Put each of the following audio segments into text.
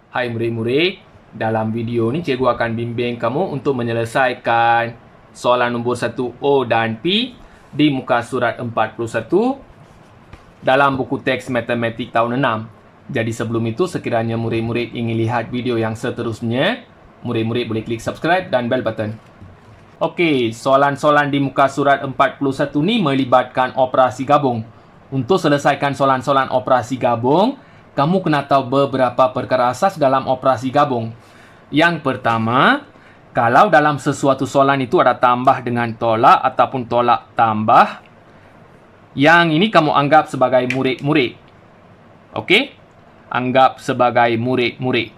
Hai murid-murid, dalam video ni cikgu akan bimbing kamu untuk menyelesaikan soalan nombor 1O dan P di muka surat 41 dalam buku teks matematik tahun 6. Jadi sebelum itu, sekiranya murid-murid ingin lihat video yang seterusnya, murid-murid boleh klik subscribe dan bell button. Okey, soalan-soalan di muka surat 41 ni melibatkan operasi gabung. Untuk selesaikan soalan-soalan operasi gabung, kamu kena tahu beberapa perkara asas dalam operasi gabung. Yang pertama, kalau dalam sesuatu soalan itu ada tambah dengan tolak ataupun tolak tambah, yang ini kamu anggap sebagai murid-murid. Okey? Anggap sebagai murid-murid.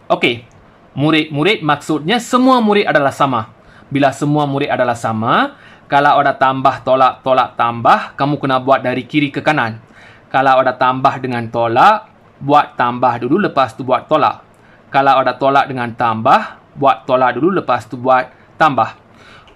Okey. Murid-murid maksudnya semua murid adalah sama. Bila semua murid adalah sama, kalau ada tambah tolak, tolak tambah, kamu kena buat dari kiri ke kanan. Kalau ada tambah dengan tolak, buat tambah dulu, lepas tu buat tolak. Kalau ada tolak dengan tambah, buat tolak dulu, lepas tu buat tambah.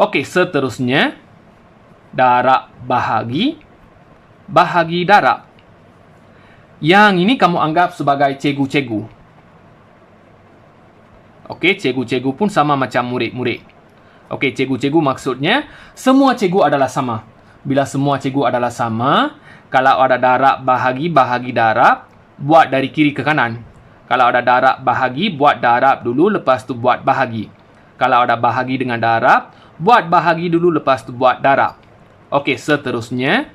Okey, seterusnya, darab bahagi, bahagi darab. Yang ini kamu anggap sebagai cikgu-cikgu. Okey, cikgu-cikgu pun sama macam murid-murid. Okey, cikgu-cikgu maksudnya, semua cikgu adalah sama. Bila semua cikgu adalah sama, kalau ada darab bahagi, bahagi darab, buat dari kiri ke kanan. Kalau ada darab bahagi, buat darab dulu, lepas tu buat bahagi. Kalau ada bahagi dengan darab, buat bahagi dulu, lepas tu buat darab. Okey, seterusnya,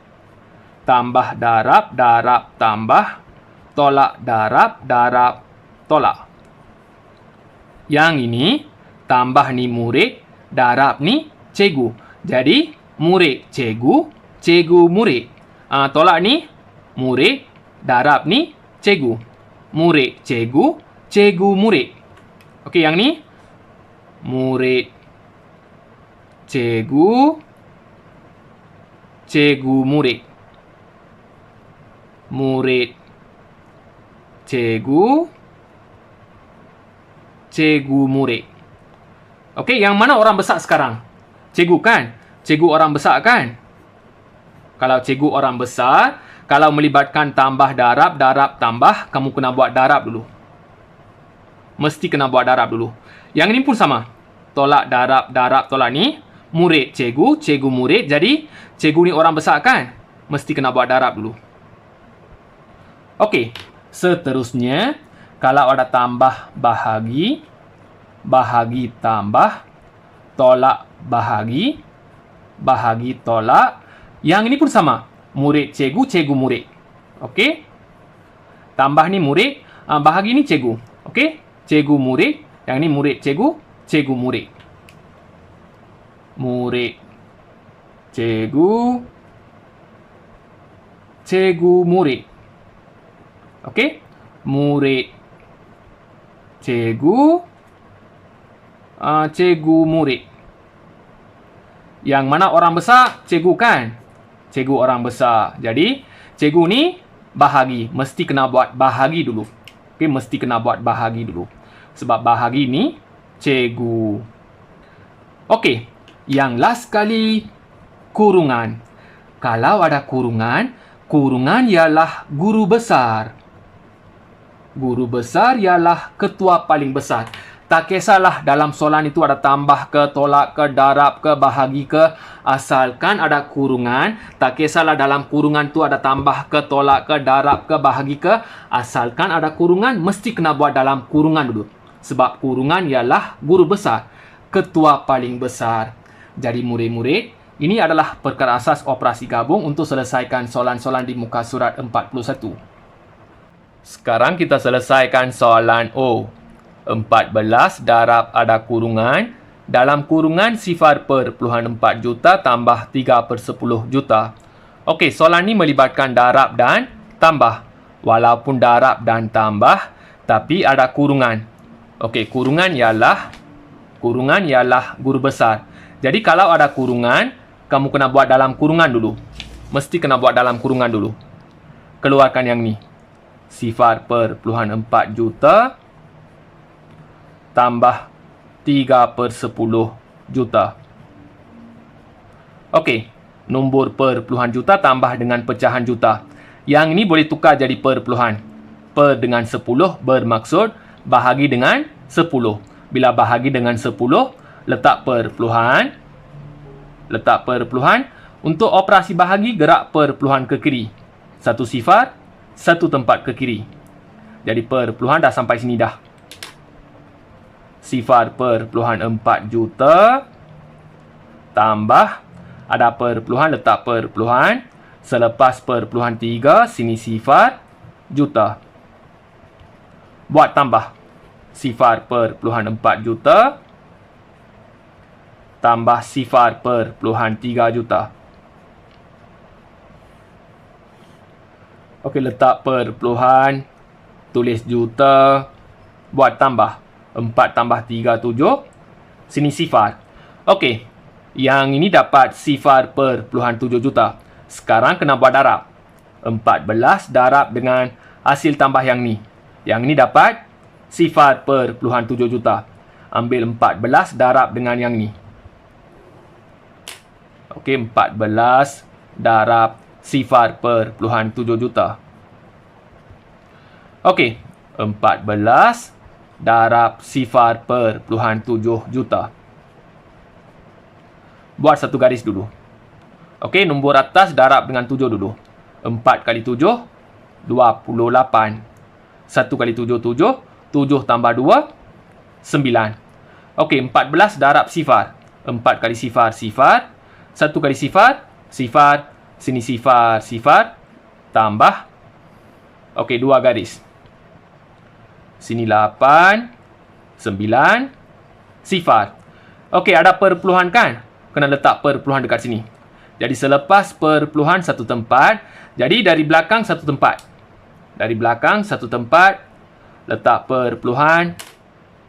tambah darab, darab tambah, tolak darab, darab tolak. Yang ini, tambah ni murid, darab ni cikgu. Jadi, murid cikgu, cikgu murid. Tolak ni murid, darab ni cikgu. Murid cikgu, cikgu murid. Okey, yang ni murid cikgu, cikgu murid. Murid cikgu, cikgu murid. Okey, yang mana orang besar sekarang? Cikgu kan? Cikgu orang besar kan? Kalau cikgu orang besar, kalau melibatkan tambah darab, darab tambah, kamu kena buat darab dulu. Mesti kena buat darab dulu. Yang ini pun sama. Tolak darab, darab tolak ni. Murid cikgu, cikgu murid. Jadi, cikgu ni orang besar kan? Mesti kena buat darab dulu. Okey. Seterusnya, kalau ada tambah bahagi, bahagi tambah, tolak bahagi, bahagi tolak. Yang ini pun sama. Murid cikgu, cikgu murid. Okey? Tambah ni murid, bahagi ni cikgu. Okey? Cikgu murid. Yang ni murid cikgu, cikgu murid. Murid cikgu, cikgu murid. Okey? Murid cikgu, cikgu murid. Yang mana orang besar? Cikgu kan? Cikgu orang besar. Jadi, cikgu ni bahagi. Mesti kena buat bahagi dulu. Okey, mesti kena buat bahagi dulu. Sebab bahagi ni cikgu. Okey, yang last kali, kurungan. Kalau ada kurungan, kurungan ialah guru besar. Guru besar ialah ketua paling besar. Tak kisahlah dalam soalan itu ada tambah ke, tolak ke, darab ke, bahagi ke. Asalkan ada kurungan. Tak kisahlah dalam kurungan tu ada tambah ke, tolak ke, darab ke, bahagi ke. Asalkan ada kurungan, mesti kena buat dalam kurungan dulu. Sebab kurungan ialah guru besar. Ketua paling besar. Jadi murid-murid, ini adalah perkara asas operasi gabung untuk selesaikan soalan-soalan di muka surat 41. Sekarang kita selesaikan soalan O. 14 darab ada kurungan. Dalam kurungan 0.4 juta tambah 3/10 juta. Okey, soalan ni melibatkan darab dan tambah. Walaupun darab dan tambah, tapi ada kurungan. Okey, kurungan ialah guru besar. Jadi kalau ada kurungan, kamu kena buat dalam kurungan dulu. Mesti kena buat dalam kurungan dulu. Keluarkan yang ni. 0.4 juta tambah 3/10 juta. Okey, nombor perpuluhan juta tambah dengan pecahan juta. Yang ini boleh tukar jadi perpuluhan. per dengan 10 bermaksud bahagi dengan 10. Bila bahagi dengan 10, letak perpuluhan. Letak perpuluhan. Untuk operasi bahagi, gerak perpuluhan ke kiri. Satu sifar, satu tempat ke kiri. Jadi perpuluhan dah sampai sini dah. Sifar perpuluhan 4 juta. Tambah. Ada perpuluhan, letak perpuluhan. Selepas perpuluhan 3, sini sifar, juta. Buat tambah. Sifar perpuluhan 4 juta. Tambah sifar perpuluhan 3 juta. Okey, letak perpuluhan. Tulis juta. Buat tambah. 4 tambah 3, 7. Sini sifar. Okey. Yang ini dapat sifar perpuluhan 7 juta. Sekarang kena buat darab. 14 darab dengan hasil tambah yang ni. Yang ini dapat sifar perpuluhan 7 juta. Ambil 14 darab dengan yang ni. Okey, 14 darab sifar perpuluhan 7 juta. Okey, 14 darab sifar perpuluhan 7 juta. Buat satu garis dulu. Okey, nombor atas darab dengan 7 dulu. 4 kali 7, 28. 1 kali 7, 7. 7 tambah 2, 9. Okey, 14 darab sifar. 4 kali sifar, sifar. 1 kali sifar, sifar. Sini sifar, sifar. Tambah. Okey, 2 garis. Sini 8, 9, sifar. Okey, ada perpuluhan kan? Kena letak perpuluhan dekat sini. Jadi selepas perpuluhan satu tempat, jadi dari belakang satu tempat. Dari belakang satu tempat, letak perpuluhan,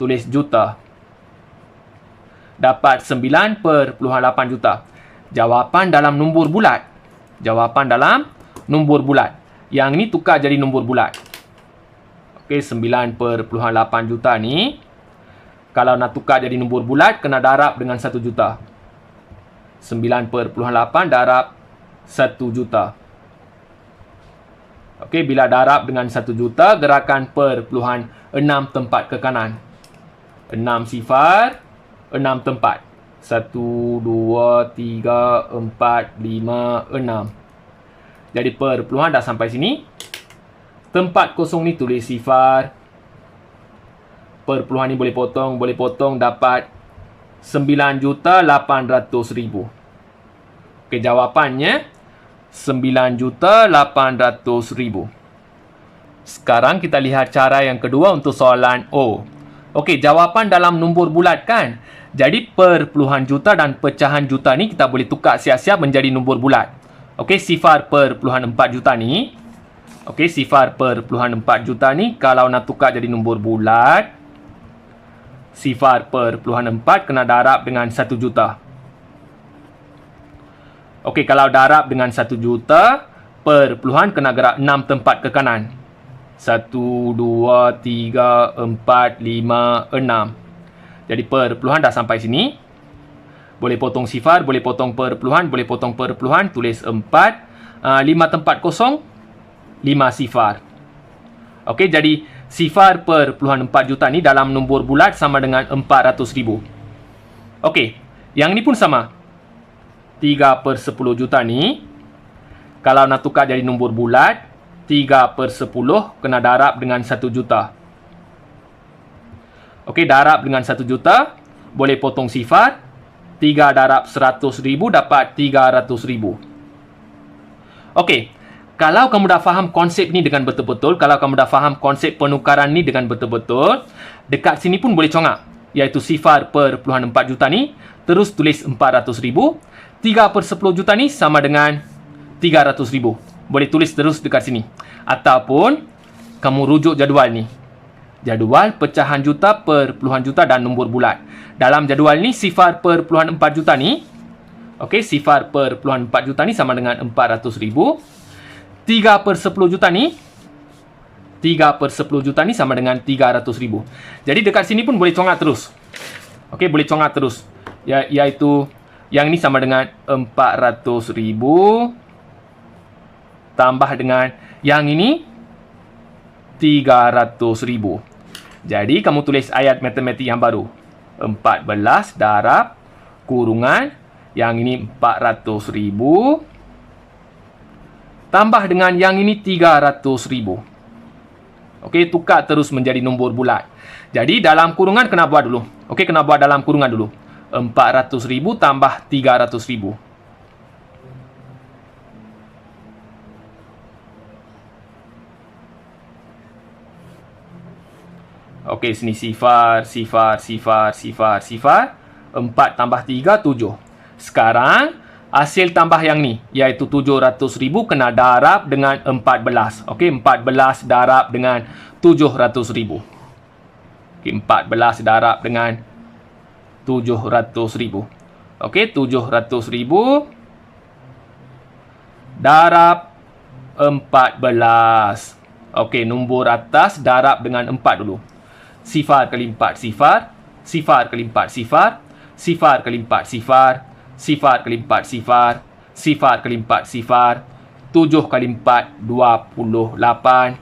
tulis juta. Dapat 9.8 juta. Jawapan dalam nombor bulat. Jawapan dalam nombor bulat. Yang ni tukar jadi nombor bulat. Okey, 9.8 juta ni. Kalau nak tukar jadi nombor bulat, kena darab dengan 1 juta. 9.8 darab 1 juta. Okey, bila darab dengan 1 juta, gerakan perpuluhan 6 tempat ke kanan. 6 sifar, 6 tempat. 1, 2, 3, 4, 5, 6. Jadi perpuluhan dah sampai sini. Tempat kosong ni tulis sifar. Perpuluhan ni boleh potong dapat 9.800.000. Okey, jawapannya 9.800.000. Sekarang kita lihat cara yang kedua untuk soalan O. Okey, jawapan dalam nombor bulat kan? Jadi perpuluhan juta dan pecahan juta ni kita boleh tukar siap-siap menjadi nombor bulat. Okey, sifar perpuluhan 4 juta ni. Okey, sifar perpuluhan 4 juta ni kalau nak tukar jadi nombor bulat, sifar perpuluhan 4 kena darab dengan 1 juta. Okey, kalau darab dengan 1 juta, perpuluhan kena gerak 6 tempat ke kanan. 1, 2, 3, 4, 5, 6. Jadi perpuluhan dah sampai sini. Boleh potong sifar, boleh potong perpuluhan, boleh potong perpuluhan. Tulis 4. 5 tempat kosong, 5 sifar. Okey, jadi sifar perpuluhan 4 juta ni dalam nombor bulat sama dengan 400,000. Okey, yang ni pun sama. 3/10 juta ni, kalau nak tukar jadi nombor bulat, 3/10 kena darab dengan 1 juta. Okey, darab dengan 1 juta, boleh potong sifar. 3 darab 100,000 dapat 300,000. Okey, kalau kamu dah faham konsep ni dengan betul-betul, kalau kamu dah faham konsep penukaran ni dengan betul-betul, dekat sini pun boleh congak, iaitu sifar perpuluhan 4 juta ni, terus tulis 400,000. 3/10 juta ni sama dengan 300,000. Boleh tulis terus dekat sini. Ataupun kamu rujuk jadual ni. Jadual pecahan juta, perpuluhan juta dan nombor bulat. Dalam jadual ni, sifar perpuluhan 4 juta ni, okey, sifar perpuluhan 4 juta ni sama dengan 400,000. 3/10 juta ni, 3/10 juta ni sama dengan 300,000. Jadi dekat sini pun boleh congak terus. Okey, boleh congak terus. Iaitu yang ni sama dengan 400,000 tambah dengan yang ini 300,000. Jadi, kamu tulis ayat matematik yang baru. 14 darab kurungan, yang ini 400,000, tambah dengan yang ini 300,000. Okey, tukar terus menjadi nombor bulat. Jadi, dalam kurungan kena buat dulu. Okey, kena buat dalam kurungan dulu. 400,000 tambah 300,000. Okey, sini sifar, sifar, sifar, sifar, sifar. 4 tambah 3, 7. Sekarang, hasil tambah yang ni, iaitu 700,000 kena darab dengan 14. Okey, 14 darab dengan 700,000. Okey, 14 darab dengan 700,000. Okey, 700,000 darab 14. Okey, nombor atas darab dengan 4 dulu. Sifar kali 4 sifar, sifar kali 4 sifar, sifar kali 4 sifar, sifar kali 4 sifar, sifar kali 4 sifar, 7 kali 4 28.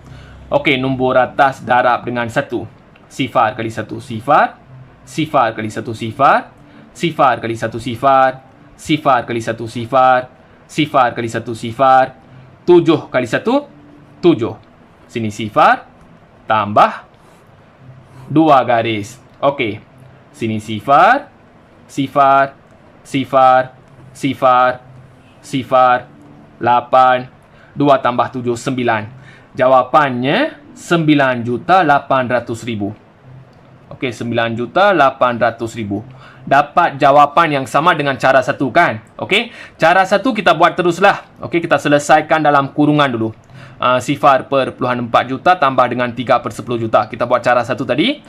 Okey, nombor atas darab dengan 1. Sifar kali 1 sifar, sifar kali 1 sifar, sifar kali 1 sifar, sifar kali 1 sifar, sifar kali 1 sifar, 7 kali 1 7. Sini sifar tambah 2 garis. Okey. Sini sifar, sifar, sifar, sifar, sifar, 8. 2 tambah 7, 9. Jawapannya 9.800.000. Okey, 9.800.000. Dapat jawapan yang sama dengan cara satu kan? Okey, cara satu kita buat teruslah. Okey, kita selesaikan dalam kurungan dulu. Sifar per puluhan 4 juta tambah dengan 3 per 10 juta. Kita buat cara satu tadi.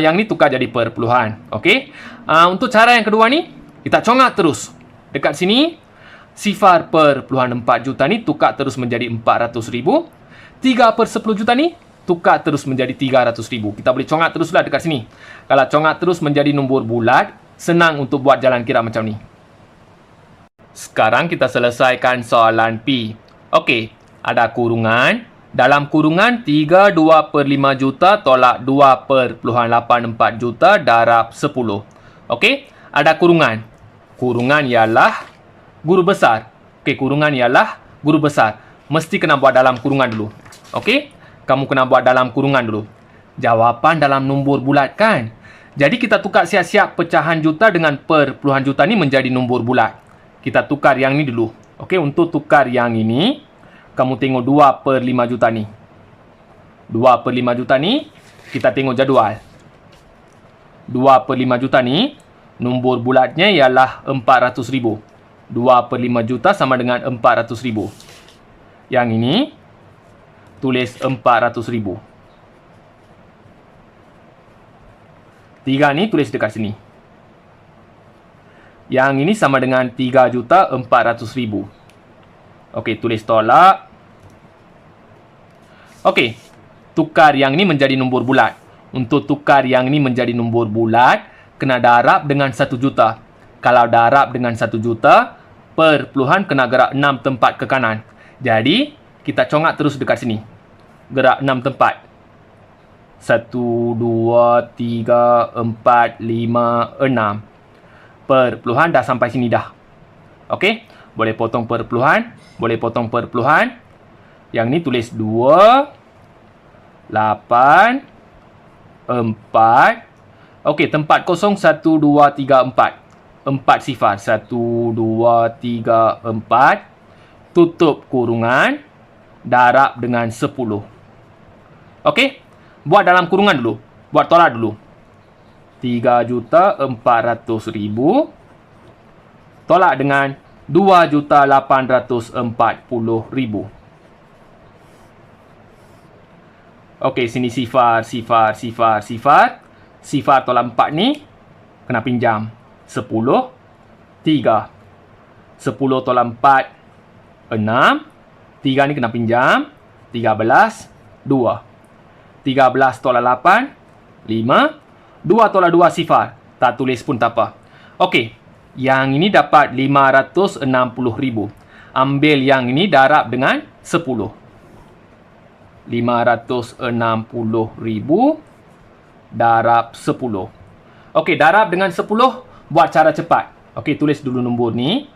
Yang ni tukar jadi per puluhan. Okey. Untuk cara yang kedua ni, kita congak terus. Dekat sini, sifar per puluhan 4 juta ni tukar terus menjadi 400,000. 3 per 10 juta ni tukar terus menjadi 300,000. Kita boleh congak teruslah dekat sini. Kalau congak terus menjadi nombor bulat, senang untuk buat jalan kira macam ni. Sekarang kita selesaikan soalan P. Okey. Ada kurungan. Dalam kurungan 32 per 5 juta tolak 2 per puluhan 84 juta darab 10. Okey? Ada kurungan. Kurungan ialah guru besar. Okey, kurungan ialah guru besar. Mesti kena buat dalam kurungan dulu. Okey? Kamu kena buat dalam kurungan dulu. Jawapan dalam nombor bulat kan? Jadi kita tukar siap-siap pecahan juta dengan per puluhan juta ni menjadi nombor bulat. Kita tukar yang ni dulu. Okey, untuk tukar yang ini, kamu tengok 2 per 5 juta ni. 2 per 5 juta ni, kita tengok jadual. 2 per 5 juta ni, nombor bulatnya ialah 400,000. 2 per 5 juta sama dengan 400,000. Yang ini, tulis 400,000. 3 ni tulis dekat sini. Yang ini sama dengan 3.400.000. Okey, tulis tolak. Okey, tukar yang ni menjadi nombor bulat. Untuk tukar yang ni menjadi nombor bulat, kena darab dengan 1 juta. Kalau darab dengan 1 juta, per puluhan kena gerak 6 tempat ke kanan. Jadi, kita congak terus dekat sini. Gerak 6 tempat. 1, 2, 3, 4, 5, 6. Per puluhan dah sampai sini dah. Okey, boleh potong per puluhan. Boleh potong per puluhan. Yang ni tulis 2, 8, 4. Okey, tempat kosong 1, 2, 3, 4. 4 sifar. 1, 2, 3, 4. Tutup kurungan. Darab dengan 10. Okey, buat dalam kurungan dulu. Buat tolak dulu. 3.400.000 tolak dengan 2.840.000. Okey, sini sifar, sifar, sifar, sifar. Sifar tolak 4 ni kena pinjam. 10, 3. 10 tolak 4, 6. 3 ni kena pinjam. 13, 2. 13 tolak 8, 5. 2 tolak 2 sifar. Tak tulis pun tak apa. Okey. Yang ini dapat 560.000. Ambil yang ini darab dengan 10. 560,000 darab 10. Okey, darab dengan 10 buat cara cepat. Okey, tulis dulu nombor ni.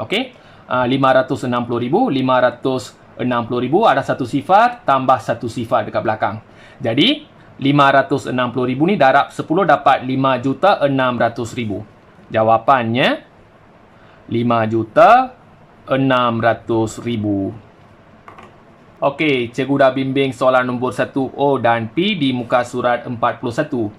Okey, 560,000, 560,000 ada satu sifar tambah satu sifar dekat belakang. Jadi 560,000 ni darab 10 dapat 5,600,000. Jawapannya 5,600,000. Okey, cikgu dah bimbing soalan nombor 1O dan P di muka surat 41.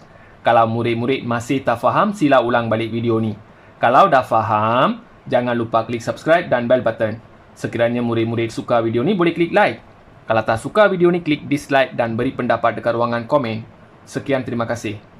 Kalau murid-murid masih tak faham, sila ulang balik video ni. Kalau dah faham, jangan lupa klik subscribe dan bell button. Sekiranya murid-murid suka video ni, boleh klik like. Kalau tak suka video ni, klik dislike dan beri pendapat dekat ruangan komen. Sekian, terima kasih.